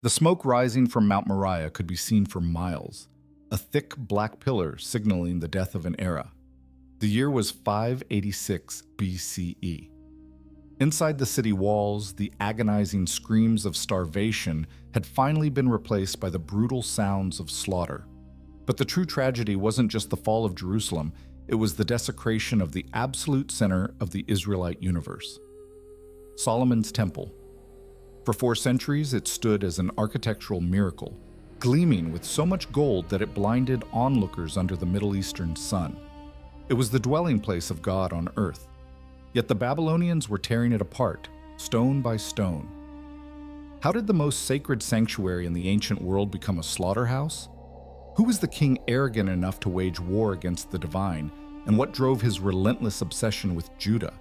The smoke rising from Mount Moriah could be seen for miles, a thick black pillar signaling the death of an era. The year was 586 BCE. Inside the city walls, the agonizing screams of starvation had finally been replaced by the brutal sounds of slaughter. But the true tragedy wasn't just the fall of Jerusalem, it was the desecration of the absolute center of the Israelite universe. Solomon's Temple. For 4 centuries, it stood as an architectural miracle, gleaming with so much gold that it blinded onlookers under the Middle Eastern sun. It was the dwelling place of God on earth. Yet the Babylonians were tearing it apart, stone by stone. How did the most sacred sanctuary in the ancient world become a slaughterhouse? Who was the king arrogant enough to wage war against the divine, and what drove his relentless obsession with Judah?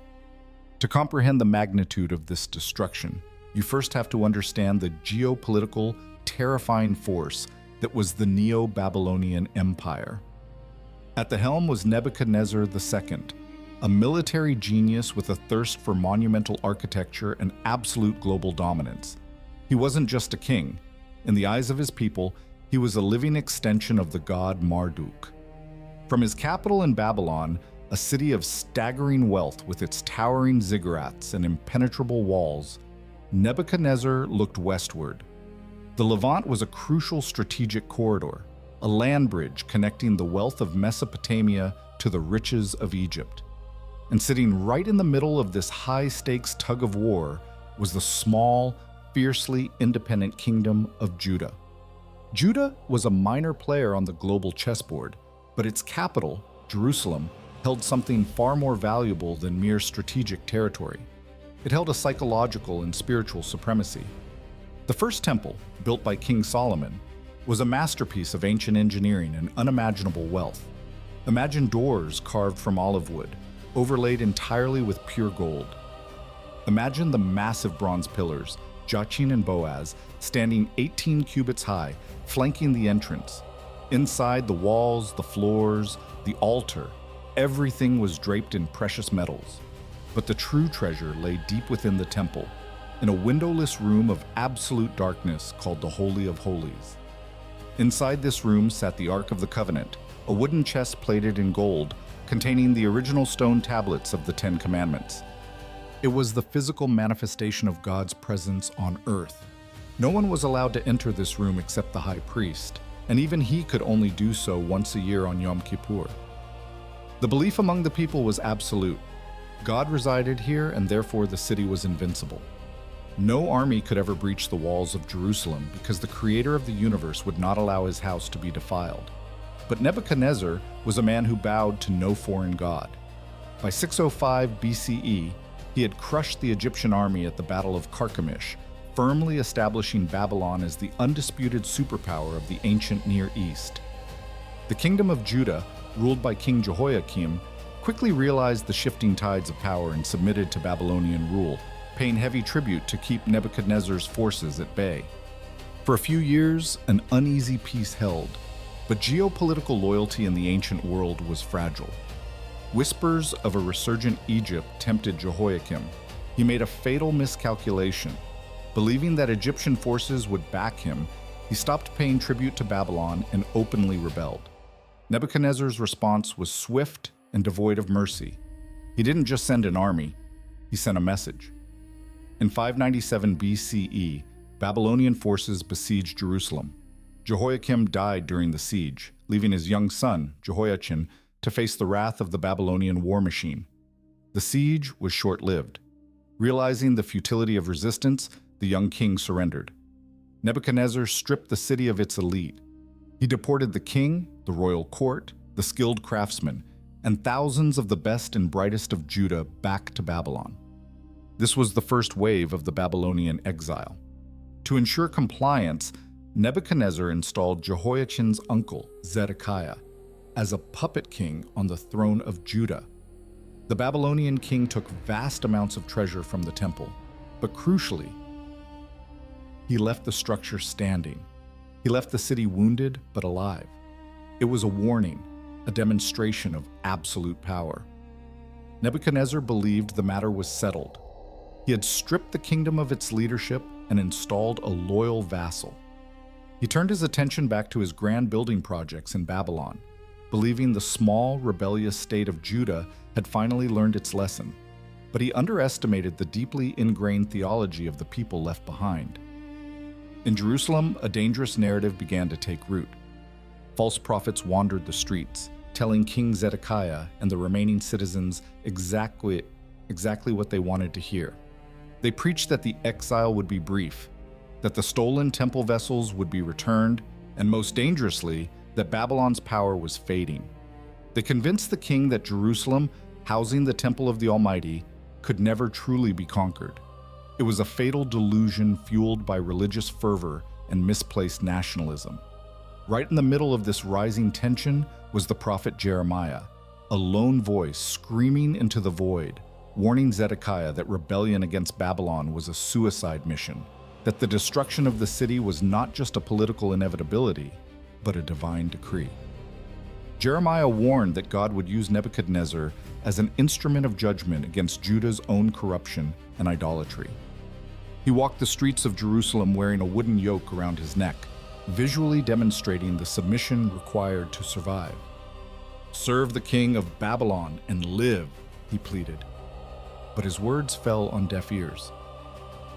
To comprehend the magnitude of this destruction, you first have to understand the geopolitical, terrifying force that was the Neo-Babylonian Empire. At the helm was Nebuchadnezzar II, a military genius with a thirst for monumental architecture and absolute global dominance. He wasn't just a king. In the eyes of his people, he was a living extension of the god Marduk. From his capital in Babylon, a city of staggering wealth with its towering ziggurats and impenetrable walls, Nebuchadnezzar looked westward. The Levant was a crucial strategic corridor, a land bridge connecting the wealth of Mesopotamia to the riches of Egypt. And sitting right in the middle of this high-stakes tug-of-war was the small, fiercely independent kingdom of Judah. Judah was a minor player on the global chessboard, but its capital, Jerusalem, held something far more valuable than mere strategic territory. It held a psychological and spiritual supremacy. The first temple, built by King Solomon, was a masterpiece of ancient engineering and unimaginable wealth. Imagine doors carved from olive wood, overlaid entirely with pure gold. Imagine the massive bronze pillars, Jachin and Boaz, standing 18 cubits high, flanking the entrance. Inside, the walls, the floors, the altar, everything was draped in precious metals. But the true treasure lay deep within the temple, in a windowless room of absolute darkness called the Holy of Holies. Inside this room sat the Ark of the Covenant, a wooden chest plated in gold, containing the original stone tablets of the 10 Commandments. It was the physical manifestation of God's presence on earth. No one was allowed to enter this room except the high priest, and even he could only do so once a year on Yom Kippur. The belief among the people was absolute. God resided here, and therefore the city was invincible. No army could ever breach the walls of Jerusalem because the creator of the universe would not allow his house to be defiled. But Nebuchadnezzar was a man who bowed to no foreign god. By 605 BCE, he had crushed the Egyptian army at the Battle of Carchemish, firmly establishing Babylon as the undisputed superpower of the ancient Near East. The kingdom of Judah, ruled by King Jehoiakim, quickly realized the shifting tides of power and submitted to Babylonian rule, paying heavy tribute to keep Nebuchadnezzar's forces at bay. For a few years, an uneasy peace held, but geopolitical loyalty in the ancient world was fragile. Whispers of a resurgent Egypt tempted Jehoiakim. He made a fatal miscalculation. Believing that Egyptian forces would back him, he stopped paying tribute to Babylon and openly rebelled. Nebuchadnezzar's response was swift and devoid of mercy. He didn't just send an army, he sent a message. In 597 BCE, Babylonian forces besieged Jerusalem. Jehoiakim died during the siege, leaving his young son, Jehoiachin, to face the wrath of the Babylonian war machine. The siege was short-lived. Realizing the futility of resistance, the young king surrendered. Nebuchadnezzar stripped the city of its elite. He deported the king, the royal court, the skilled craftsmen, and thousands of the best and brightest of Judah back to Babylon. This was the first wave of the Babylonian exile. To ensure compliance, Nebuchadnezzar installed Jehoiachin's uncle, Zedekiah, as a puppet king on the throne of Judah. The Babylonian king took vast amounts of treasure from the temple, but crucially, he left the structure standing. He left the city wounded but alive. It was a warning, a demonstration of absolute power. Nebuchadnezzar believed the matter was settled. He had stripped the kingdom of its leadership, and installed a loyal vassal. He turned his attention back to his grand building projects in Babylon, believing the small, rebellious state of Judah had finally learned its lesson. But he underestimated the deeply ingrained theology of the people left behind. In Jerusalem, a dangerous narrative began to take root. False prophets wandered the streets, telling King Zedekiah and the remaining citizens exactly what they wanted to hear. They preached that the exile would be brief, that the stolen temple vessels would be returned, and most dangerously, that Babylon's power was fading. They convinced the king that Jerusalem, housing the temple of the Almighty, could never truly be conquered. It was a fatal delusion fueled by religious fervor and misplaced nationalism. Right in the middle of this rising tension was the prophet Jeremiah, a lone voice screaming into the void, warning Zedekiah that rebellion against Babylon was a suicide mission, that the destruction of the city was not just a political inevitability, but a divine decree. Jeremiah warned that God would use Nebuchadnezzar as an instrument of judgment against Judah's own corruption and idolatry. He walked the streets of Jerusalem wearing a wooden yoke around his neck, visually demonstrating the submission required to survive. "Serve the king of Babylon and live," he pleaded. But his words fell on deaf ears.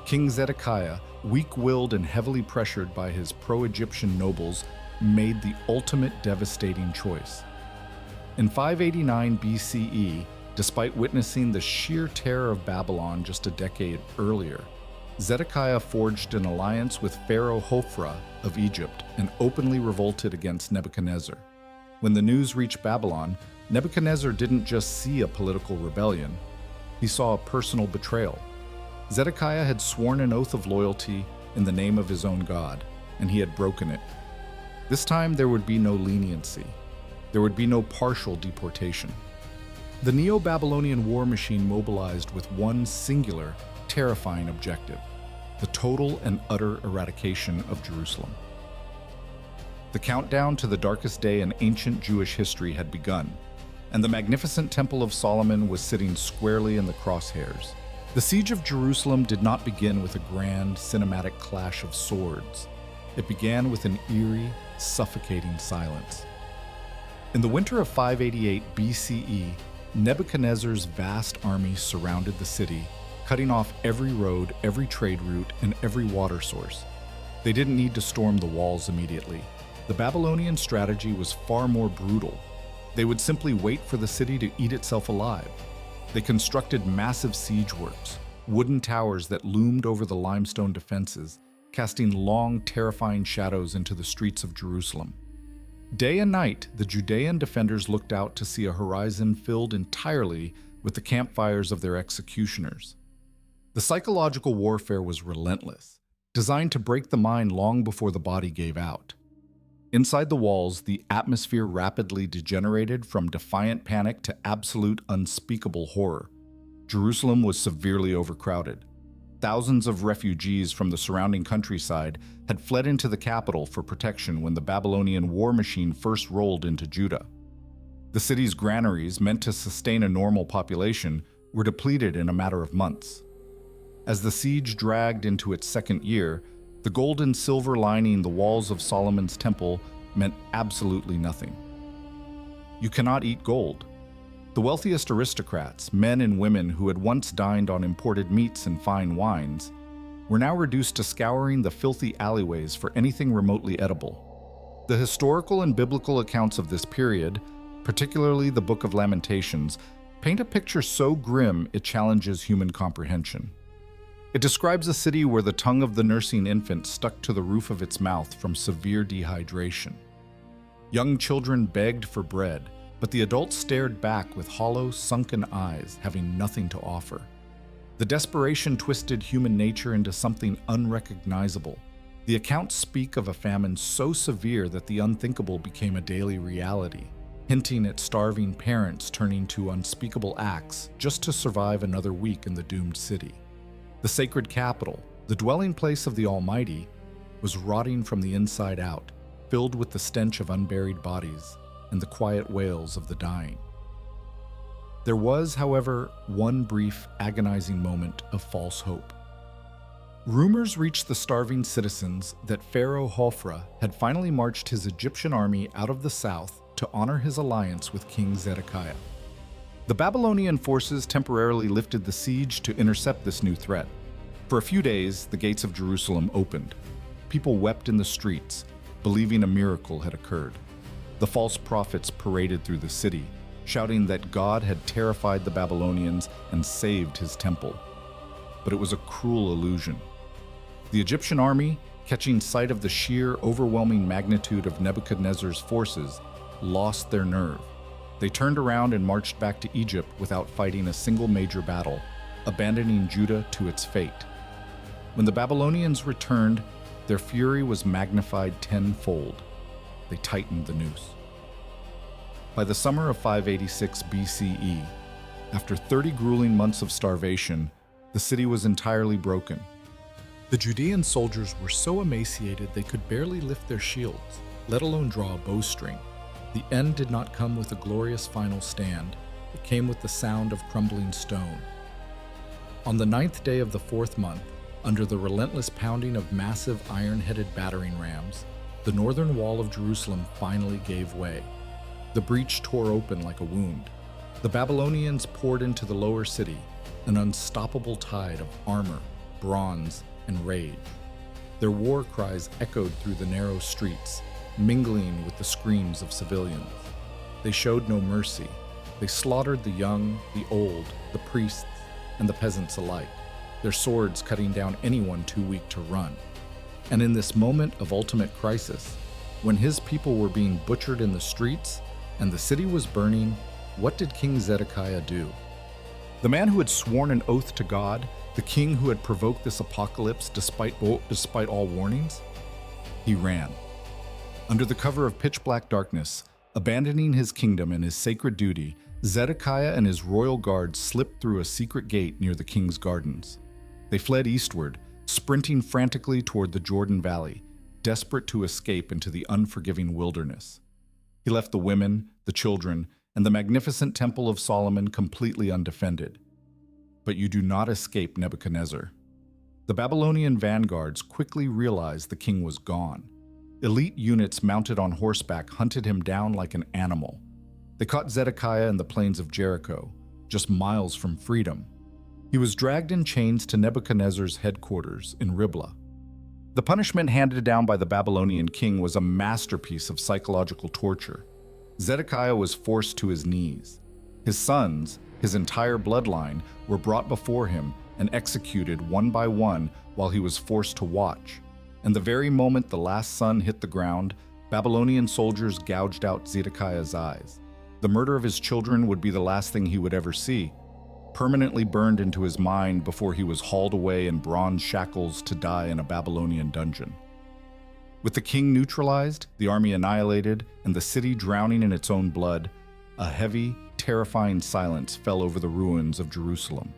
King Zedekiah, weak-willed and heavily pressured by his pro-Egyptian nobles, made the ultimate devastating choice. In 589 BCE, despite witnessing the sheer terror of Babylon just a decade earlier, Zedekiah forged an alliance with Pharaoh Hophra of Egypt and openly revolted against Nebuchadnezzar. When the news reached Babylon, Nebuchadnezzar didn't just see a political rebellion, he saw a personal betrayal. Zedekiah had sworn an oath of loyalty in the name of his own God, and he had broken it. This time there would be no leniency. There would be no partial deportation. The Neo-Babylonian war machine mobilized with one singular, terrifying objective: the total and utter eradication of Jerusalem. The countdown to the darkest day in ancient Jewish history had begun, and the magnificent Temple of Solomon was sitting squarely in the crosshairs. The siege of Jerusalem did not begin with a grand, cinematic clash of swords. It began with an eerie, suffocating silence. In the winter of 588 BCE, Nebuchadnezzar's vast army surrounded the city, cutting off every road, every trade route, and every water source. They didn't need to storm the walls immediately. The Babylonian strategy was far more brutal. They would simply wait for the city to eat itself alive. They constructed massive siege works, wooden towers that loomed over the limestone defenses, casting long, terrifying shadows into the streets of Jerusalem. Day and night, the Judean defenders looked out to see a horizon filled entirely with the campfires of their executioners. The psychological warfare was relentless, designed to break the mind long before the body gave out. Inside the walls, the atmosphere rapidly degenerated from defiant panic to absolute unspeakable horror. Jerusalem was severely overcrowded. Thousands of refugees from the surrounding countryside had fled into the capital for protection when the Babylonian war machine first rolled into Judah. The city's granaries, meant to sustain a normal population, were depleted in a matter of months. As the siege dragged into its second year, the gold and silver lining the walls of Solomon's temple meant absolutely nothing. You cannot eat gold. The wealthiest aristocrats, men and women who had once dined on imported meats and fine wines, were now reduced to scouring the filthy alleyways for anything remotely edible. The historical and biblical accounts of this period, particularly the Book of Lamentations, paint a picture so grim it challenges human comprehension. It describes a city where the tongue of the nursing infant stuck to the roof of its mouth from severe dehydration. Young children begged for bread, but the adults stared back with hollow, sunken eyes, having nothing to offer. The desperation twisted human nature into something unrecognizable. The accounts speak of a famine so severe that the unthinkable became a daily reality, hinting at starving parents turning to unspeakable acts just to survive another week in the doomed city. The sacred capital, the dwelling place of the Almighty, was rotting from the inside out, filled with the stench of unburied bodies and the quiet wails of the dying. There was, however, one brief, agonizing moment of false hope. Rumors reached the starving citizens that Pharaoh Hophra had finally marched his Egyptian army out of the south to honor his alliance with King Zedekiah. The Babylonian forces temporarily lifted the siege to intercept this new threat. For a few days, the gates of Jerusalem opened. People wept in the streets, believing a miracle had occurred. The false prophets paraded through the city, shouting that God had terrified the Babylonians and saved his temple. But it was a cruel illusion. The Egyptian army, catching sight of the sheer, overwhelming magnitude of Nebuchadnezzar's forces, lost their nerve. They turned around and marched back to Egypt without fighting a single major battle, abandoning Judah to its fate. When the Babylonians returned, their fury was magnified tenfold. They tightened the noose. By the summer of 586 BCE, after 30 grueling months of starvation, the city was entirely broken. The Judean soldiers were so emaciated they could barely lift their shields, let alone draw a bowstring. The end did not come with a glorious final stand. It came with the sound of crumbling stone. On the 9th day of the 4th month, under the relentless pounding of massive iron-headed battering rams, the northern wall of Jerusalem finally gave way. The breach tore open like a wound. The Babylonians poured into the lower city, an unstoppable tide of armor, bronze, and rage. Their war cries echoed through the narrow streets, mingling with the screams of civilians. They showed no mercy. They slaughtered the young, the old, the priests, and the peasants alike, their swords cutting down anyone too weak to run. And in this moment of ultimate crisis, when his people were being butchered in the streets and the city was burning, what did King Zedekiah do? The man who had sworn an oath to God, the king who had provoked this apocalypse despite all warnings, he ran. Under the cover of pitch-black darkness, abandoning his kingdom and his sacred duty, Zedekiah and his royal guards slipped through a secret gate near the king's gardens. They fled eastward, sprinting frantically toward the Jordan Valley, desperate to escape into the unforgiving wilderness. He left the women, the children, and the magnificent Temple of Solomon completely undefended. But you do not escape Nebuchadnezzar. The Babylonian vanguards quickly realized the king was gone. Elite units mounted on horseback hunted him down like an animal. They caught Zedekiah in the plains of Jericho, just miles from freedom. He was dragged in chains to Nebuchadnezzar's headquarters in Riblah. The punishment handed down by the Babylonian king was a masterpiece of psychological torture. Zedekiah was forced to his knees. His sons, his entire bloodline, were brought before him and executed one by one while he was forced to watch. And the very moment the last son hit the ground, Babylonian soldiers gouged out Zedekiah's eyes. The murder of his children would be the last thing he would ever see, permanently burned into his mind before he was hauled away in bronze shackles to die in a Babylonian dungeon. With the king neutralized, the army annihilated, and the city drowning in its own blood, a heavy, terrifying silence fell over the ruins of Jerusalem.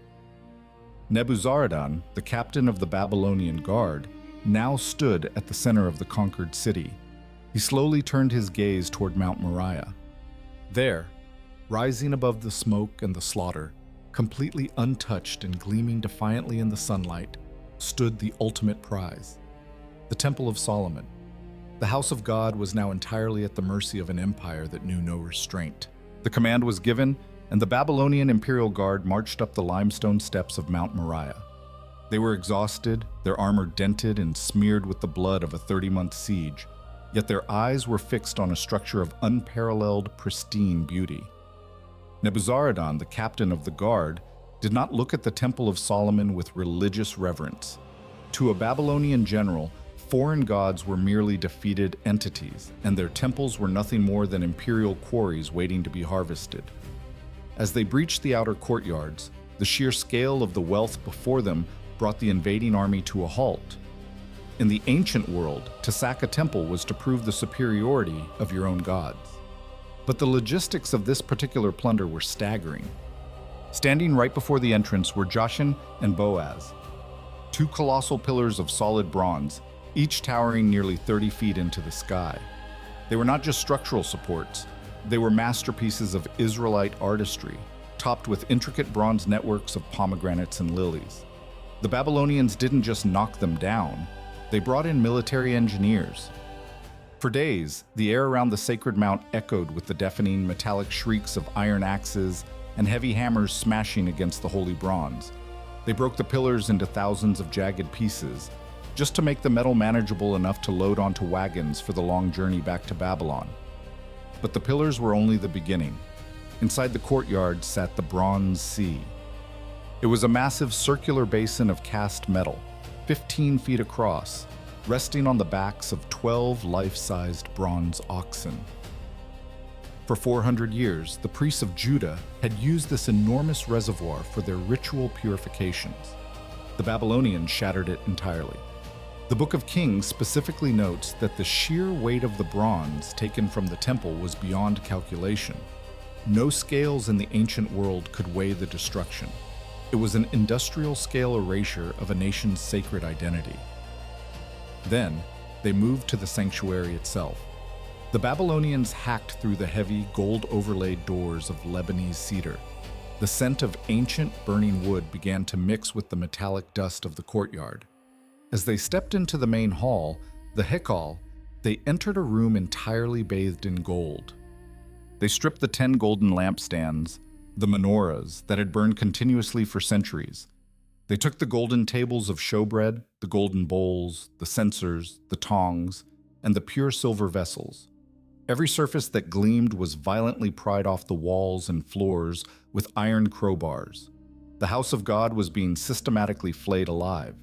Nebuzaradan, the captain of the Babylonian guard, now stood at the center of the conquered city. He slowly turned his gaze toward Mount Moriah. There, rising above the smoke and the slaughter, completely untouched and gleaming defiantly in the sunlight, stood the ultimate prize, the Temple of Solomon. The house of God was now entirely at the mercy of an empire that knew no restraint. The command was given, and the Babylonian imperial guard marched up the limestone steps of Mount Moriah. They were exhausted, their armor dented and smeared with the blood of a 30-month siege, yet their eyes were fixed on a structure of unparalleled, pristine beauty. Nebuzaradan, the captain of the guard, did not look at the Temple of Solomon with religious reverence. To a Babylonian general, foreign gods were merely defeated entities, and their temples were nothing more than imperial quarries waiting to be harvested. As they breached the outer courtyards, the sheer scale of the wealth before them brought the invading army to a halt. In the ancient world, to sack a temple was to prove the superiority of your own gods. But the logistics of this particular plunder were staggering. Standing right before the entrance were Joshin and Boaz, two colossal pillars of solid bronze, each towering nearly 30 feet into the sky. They were not just structural supports, they were masterpieces of Israelite artistry, topped with intricate bronze networks of pomegranates and lilies. The Babylonians didn't just knock them down, they brought in military engineers. For days, the air around the sacred mount echoed with the deafening metallic shrieks of iron axes and heavy hammers smashing against the holy bronze. They broke the pillars into thousands of jagged pieces, just to make the metal manageable enough to load onto wagons for the long journey back to Babylon. But the pillars were only the beginning. Inside the courtyard sat the Bronze Sea. It was a massive circular basin of cast metal, 15 feet across, resting on the backs of 12 life-sized bronze oxen. For 400 years, the priests of Judah had used this enormous reservoir for their ritual purifications. The Babylonians shattered it entirely. The Book of Kings specifically notes that the sheer weight of the bronze taken from the temple was beyond calculation. No scales in the ancient world could weigh the destruction. It was an industrial-scale erasure of a nation's sacred identity. Then, they moved to the sanctuary itself. The Babylonians hacked through the heavy, gold-overlaid doors of Lebanese cedar. The scent of ancient, burning wood began to mix with the metallic dust of the courtyard. As they stepped into the main hall, the Hekal, they entered a room entirely bathed in gold. They stripped the 10 golden lampstands, the menorahs that had burned continuously for centuries. They took the golden tables of showbread, the golden bowls, the censers, the tongs, and the pure silver vessels. Every surface that gleamed was violently pried off the walls and floors with iron crowbars. The house of God was being systematically flayed alive.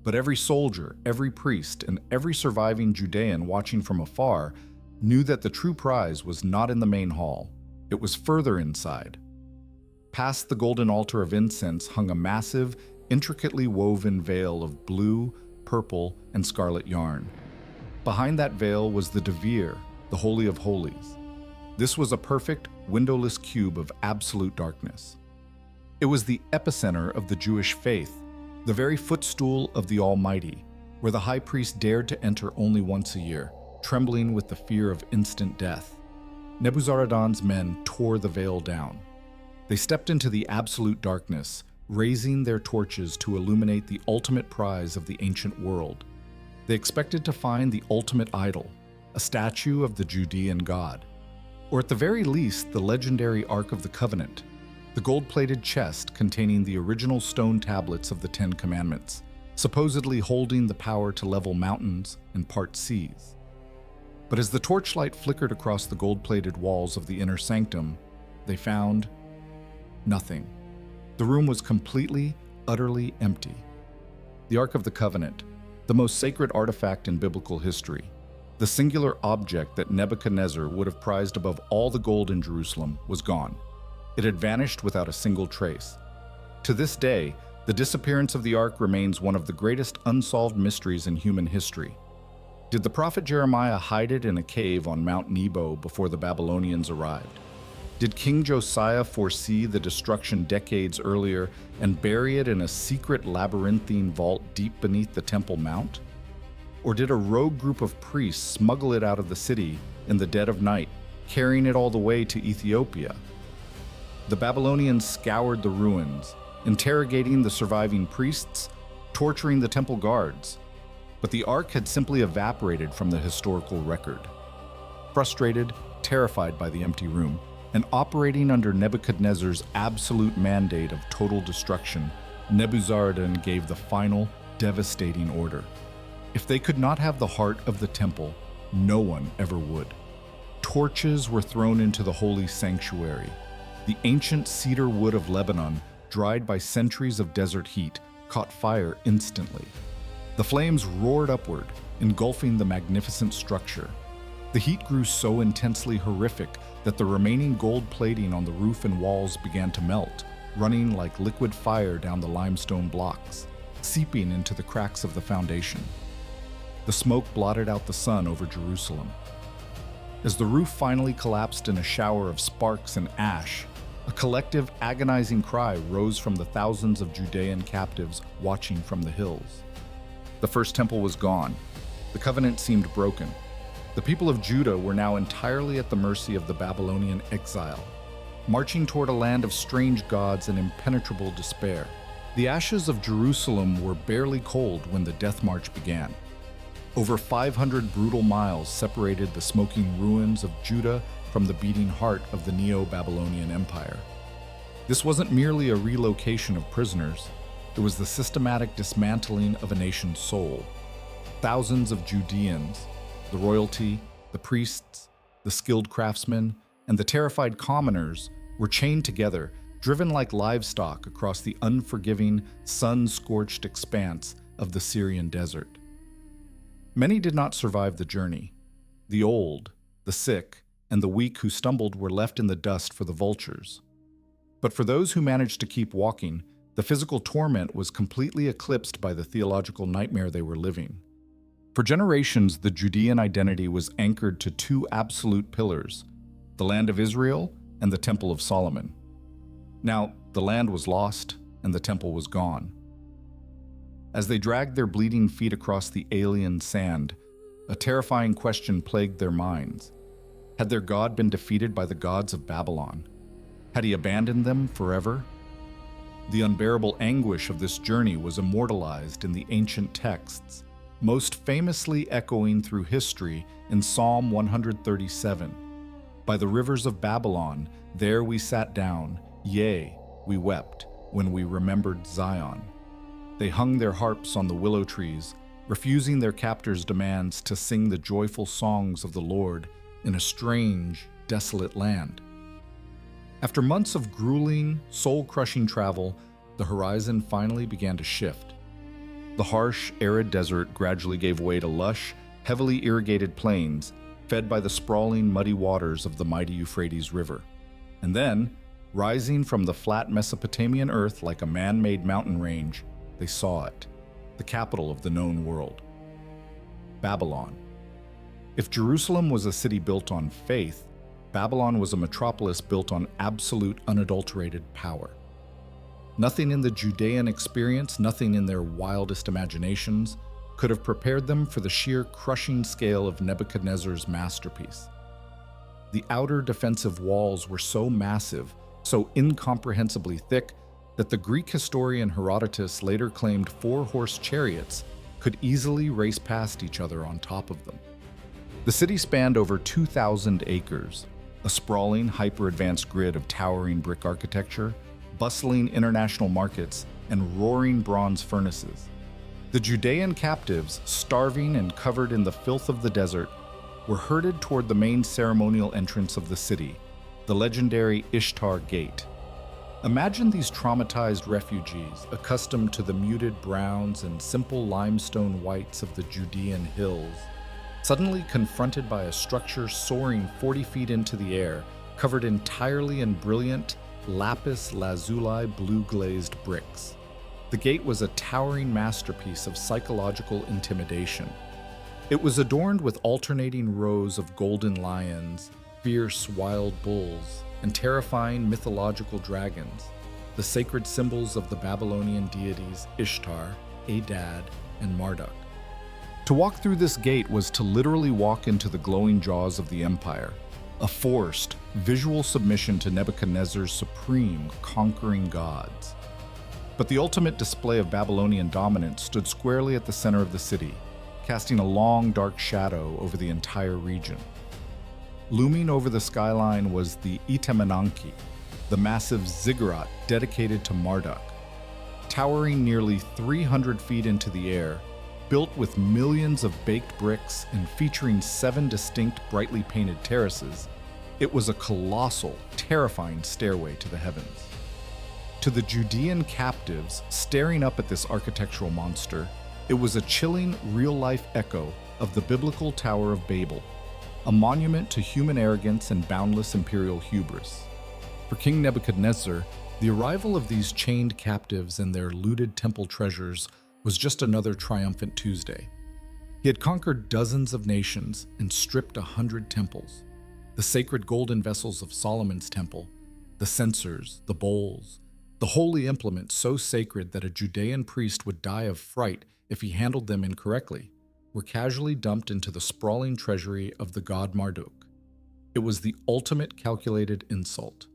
But every soldier, every priest, and every surviving Judean watching from afar knew that the true prize was not in the main hall. It was further inside. Past the golden altar of incense hung a massive, intricately woven veil of blue, purple, and scarlet yarn. Behind that veil was the Devir, the Holy of Holies. This was a perfect, windowless cube of absolute darkness. It was the epicenter of the Jewish faith, the very footstool of the Almighty, where the high priest dared to enter only once a year, trembling with the fear of instant death. Nebuzaradan's men tore the veil down. They stepped into the absolute darkness, raising their torches to illuminate the ultimate prize of the ancient world. They expected to find the ultimate idol, a statue of the Judean god, or at the very least the legendary Ark of the Covenant, the gold-plated chest containing the original stone tablets of the 10 Commandments, supposedly holding the power to level mountains and part seas. But as the torchlight flickered across the gold-plated walls of the inner sanctum, they found nothing. The room was completely, utterly empty. The Ark of the Covenant, the most sacred artifact in biblical history, the singular object that Nebuchadnezzar would have prized above all the gold in Jerusalem, was gone. It had vanished without a single trace. To this day, the disappearance of the Ark remains one of the greatest unsolved mysteries in human history. Did the prophet Jeremiah hide it in a cave on Mount Nebo before the Babylonians arrived? Did King Josiah foresee the destruction decades earlier and bury it in a secret labyrinthine vault deep beneath the Temple Mount? Or did a rogue group of priests smuggle it out of the city in the dead of night, carrying it all the way to Ethiopia? The Babylonians scoured the ruins, interrogating the surviving priests, torturing the temple guards. But the Ark had simply evaporated from the historical record. Frustrated, terrified by the empty room, and operating under Nebuchadnezzar's absolute mandate of total destruction, Nebuzaradan gave the final, devastating order. If they could not have the heart of the temple, no one ever would. Torches were thrown into the holy sanctuary. The ancient cedar wood of Lebanon, dried by centuries of desert heat, caught fire instantly. The flames roared upward, engulfing the magnificent structure. The heat grew so intensely horrific that the remaining gold plating on the roof and walls began to melt, running like liquid fire down the limestone blocks, seeping into the cracks of the foundation. The smoke blotted out the sun over Jerusalem. As the roof finally collapsed in a shower of sparks and ash, a collective, agonizing cry rose from the thousands of Judean captives watching from the hills. The first temple was gone. The covenant seemed broken. The people of Judah were now entirely at the mercy of the Babylonian exile, marching toward a land of strange gods and impenetrable despair. The ashes of Jerusalem were barely cold when the death march began. Over 500 brutal miles separated the smoking ruins of Judah from the beating heart of the Neo-Babylonian Empire. This wasn't merely a relocation of prisoners, it was the systematic dismantling of a nation's soul. Thousands of Judeans, the royalty, the priests, the skilled craftsmen, and the terrified commoners were chained together, driven like livestock across the unforgiving, sun-scorched expanse of the Syrian desert. Many did not survive the journey. The old, the sick, and the weak who stumbled were left in the dust for the vultures. But for those who managed to keep walking, the physical torment was completely eclipsed by the theological nightmare they were living. For generations, the Judean identity was anchored to two absolute pillars, the land of Israel and the Temple of Solomon. Now, the land was lost and the temple was gone. As they dragged their bleeding feet across the alien sand, a terrifying question plagued their minds. Had their God been defeated by the gods of Babylon? Had he abandoned them forever? The unbearable anguish of this journey was immortalized in the ancient texts, most famously echoing through history in Psalm 137. By the rivers of Babylon, there we sat down, yea, we wept, when we remembered Zion. They hung their harps on the willow trees, refusing their captors' demands to sing the joyful songs of the Lord in a strange, desolate land. After months of grueling, soul-crushing travel, the horizon finally began to shift. The harsh, arid desert gradually gave way to lush, heavily irrigated plains, fed by the sprawling, muddy waters of the mighty Euphrates River. And then, rising from the flat Mesopotamian earth like a man-made mountain range, they saw it, the capital of the known world. Babylon. If Jerusalem was a city built on faith, Babylon was a metropolis built on absolute, unadulterated power. Nothing in the Judean experience, nothing in their wildest imaginations, could have prepared them for the sheer crushing scale of Nebuchadnezzar's masterpiece. The outer defensive walls were so massive, so incomprehensibly thick, that the Greek historian Herodotus later claimed 4-horse chariots could easily race past each other on top of them. The city spanned over 2,000 acres, a sprawling, hyper-advanced grid of towering brick architecture, bustling international markets, and roaring bronze furnaces. The Judean captives, starving and covered in the filth of the desert, were herded toward the main ceremonial entrance of the city, the legendary Ishtar Gate. Imagine these traumatized refugees, accustomed to the muted browns and simple limestone whites of the Judean hills, suddenly confronted by a structure soaring 40 feet into the air, covered entirely in brilliant, lapis lazuli blue-glazed bricks. The gate was a towering masterpiece of psychological intimidation. It was adorned with alternating rows of golden lions, fierce wild bulls, and terrifying mythological dragons, the sacred symbols of the Babylonian deities Ishtar, Adad, and Marduk. To walk through this gate was to literally walk into the glowing jaws of the empire, a forced, visual submission to Nebuchadnezzar's supreme, conquering gods. But the ultimate display of Babylonian dominance stood squarely at the center of the city, casting a long, dark shadow over the entire region. Looming over the skyline was the Itemenanki, the massive ziggurat dedicated to Marduk. Towering nearly 300 feet into the air, built with millions of baked bricks and featuring 7 distinct brightly painted terraces, it was a colossal, terrifying stairway to the heavens. To the Judean captives staring up at this architectural monster, it was a chilling, real-life echo of the biblical Tower of Babel, a monument to human arrogance and boundless imperial hubris. For King Nebuchadnezzar, the arrival of these chained captives and their looted temple treasures was just another triumphant Tuesday. He had conquered dozens of nations and stripped 100 temples. The sacred golden vessels of Solomon's temple, the censers, the bowls, the holy implements so sacred that a Judean priest would die of fright if he handled them incorrectly, were casually dumped into the sprawling treasury of the god Marduk. It was the ultimate calculated insult.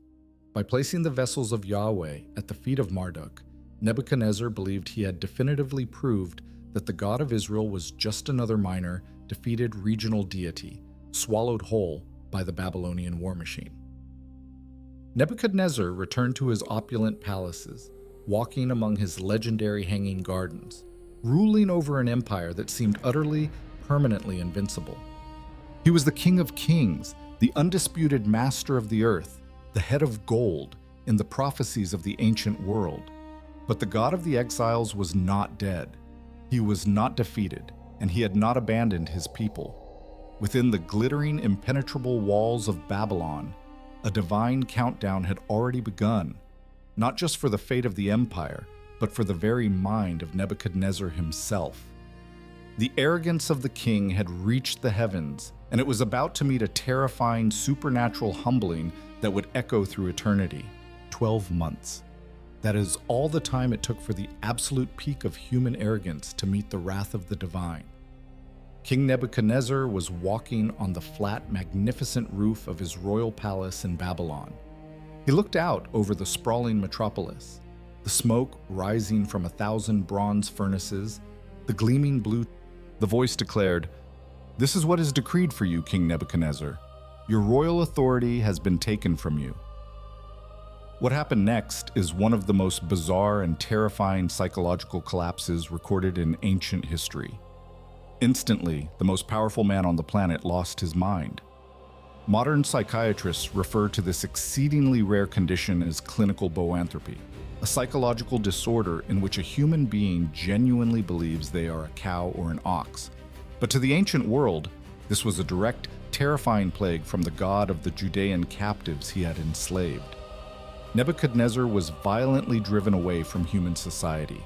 By placing the vessels of Yahweh at the feet of Marduk, Nebuchadnezzar believed he had definitively proved that the God of Israel was just another minor, defeated regional deity, swallowed whole by the Babylonian war machine. Nebuchadnezzar returned to his opulent palaces, walking among his legendary hanging gardens, ruling over an empire that seemed utterly, permanently invincible. He was the King of Kings, the undisputed master of the earth, the head of gold in the prophecies of the ancient world. But the God of the exiles was not dead. He was not defeated, and he had not abandoned his people. Within the glittering, impenetrable walls of Babylon, a divine countdown had already begun, not just for the fate of the empire, but for the very mind of Nebuchadnezzar himself. The arrogance of the king had reached the heavens, and it was about to meet a terrifying supernatural humbling that would echo through eternity. 12 months. That is all the time it took for the absolute peak of human arrogance to meet the wrath of the divine. King Nebuchadnezzar was walking on the flat, magnificent roof of his royal palace in Babylon. He looked out over the sprawling metropolis, the smoke rising from 1,000 bronze furnaces, the gleaming blue. The voice declared, "This is what is decreed for you, King Nebuchadnezzar. Your royal authority has been taken from you." What happened next is one of the most bizarre and terrifying psychological collapses recorded in ancient history. Instantly, the most powerful man on the planet lost his mind. Modern psychiatrists refer to this exceedingly rare condition as clinical boanthropy, a psychological disorder in which a human being genuinely believes they are a cow or an ox. But to the ancient world, this was a direct, terrifying plague from the god of the Judean captives he had enslaved. Nebuchadnezzar was violently driven away from human society.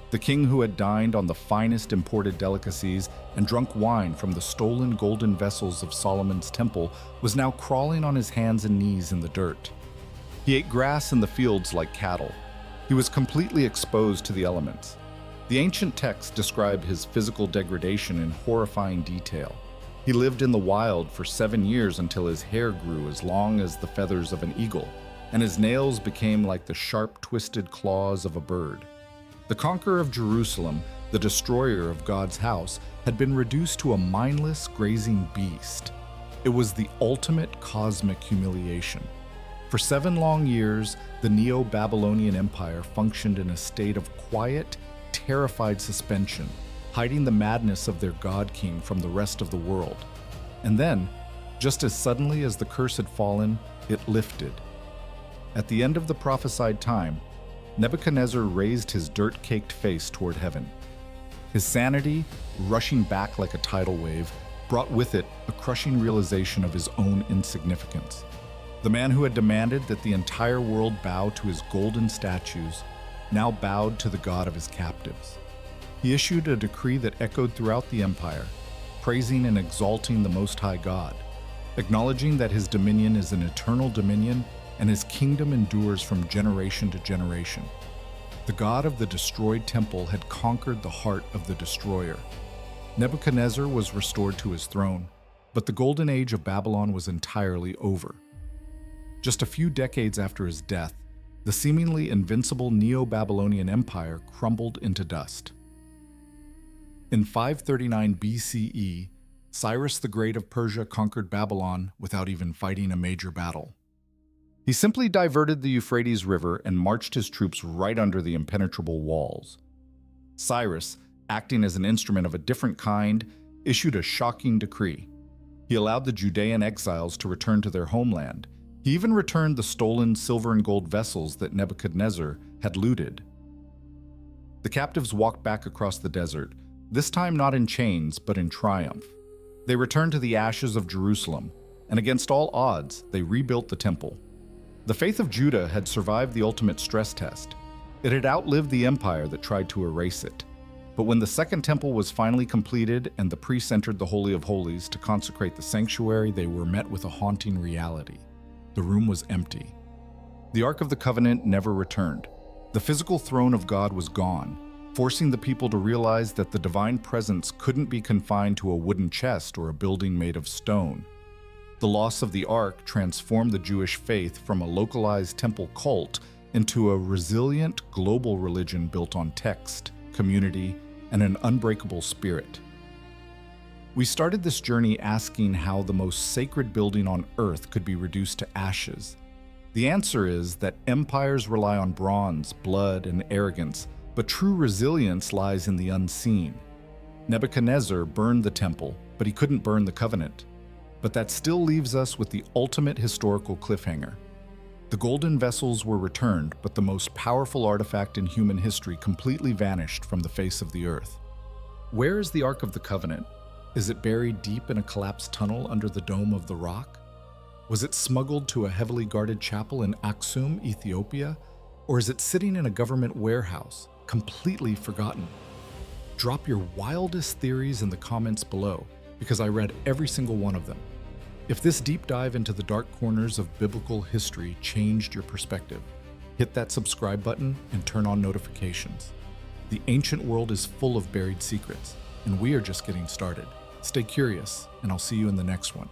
The king who had dined on the finest imported delicacies and drunk wine from the stolen golden vessels of Solomon's temple was now crawling on his hands and knees in the dirt. He ate grass in the fields like cattle. He was completely exposed to the elements. The ancient texts describe his physical degradation in horrifying detail. He lived in the wild for 7 years until his hair grew as long as the feathers of an eagle, and his nails became like the sharp, twisted claws of a bird. The conqueror of Jerusalem, the destroyer of God's house, had been reduced to a mindless, grazing beast. It was the ultimate cosmic humiliation. For 7 long years, the Neo-Babylonian Empire functioned in a state of quiet, terrified suspension, hiding the madness of their god-king from the rest of the world. And then, just as suddenly as the curse had fallen, it lifted. At the end of the prophesied time, Nebuchadnezzar raised his dirt-caked face toward heaven. His sanity, rushing back like a tidal wave, brought with it a crushing realization of his own insignificance. The man who had demanded that the entire world bow to his golden statues now bowed to the god of his captives. He issued a decree that echoed throughout the empire, praising and exalting the Most High God, acknowledging that his dominion is an eternal dominion and his kingdom endures from generation to generation. The god of the destroyed temple had conquered the heart of the destroyer. Nebuchadnezzar was restored to his throne, but the golden age of Babylon was entirely over. Just a few decades after his death, the seemingly invincible Neo-Babylonian Empire crumbled into dust. In 539 BCE, Cyrus the Great of Persia conquered Babylon without even fighting a major battle. He simply diverted the Euphrates River and marched his troops right under the impenetrable walls. Cyrus, acting as an instrument of a different kind, issued a shocking decree. He allowed the Judean exiles to return to their homeland. He even returned the stolen silver and gold vessels that Nebuchadnezzar had looted. The captives walked back across the desert, this time not in chains, but in triumph. They returned to the ashes of Jerusalem, and against all odds, they rebuilt the temple. The faith of Judah had survived the ultimate stress test. It had outlived the empire that tried to erase it. But when the second temple was finally completed and the priests entered the Holy of Holies to consecrate the sanctuary, they were met with a haunting reality. The room was empty. The Ark of the Covenant never returned. The physical throne of God was gone, forcing the people to realize that the divine presence couldn't be confined to a wooden chest or a building made of stone. The loss of the Ark transformed the Jewish faith from a localized temple cult into a resilient global religion built on text, community, and an unbreakable spirit. We started this journey asking how the most sacred building on earth could be reduced to ashes. The answer is that empires rely on bronze, blood, and arrogance, but true resilience lies in the unseen. Nebuchadnezzar burned the temple, but he couldn't burn the covenant. But that still leaves us with the ultimate historical cliffhanger. The golden vessels were returned, but the most powerful artifact in human history completely vanished from the face of the earth. Where is the Ark of the Covenant? Is it buried deep in a collapsed tunnel under the dome of the rock? Was it smuggled to a heavily guarded chapel in Aksum, Ethiopia? Or is it sitting in a government warehouse, completely forgotten? Drop your wildest theories in the comments below, because I read every single one of them. If this deep dive into the dark corners of biblical history changed your perspective, hit that subscribe button and turn on notifications. The ancient world is full of buried secrets, and we are just getting started. Stay curious, and I'll see you in the next one.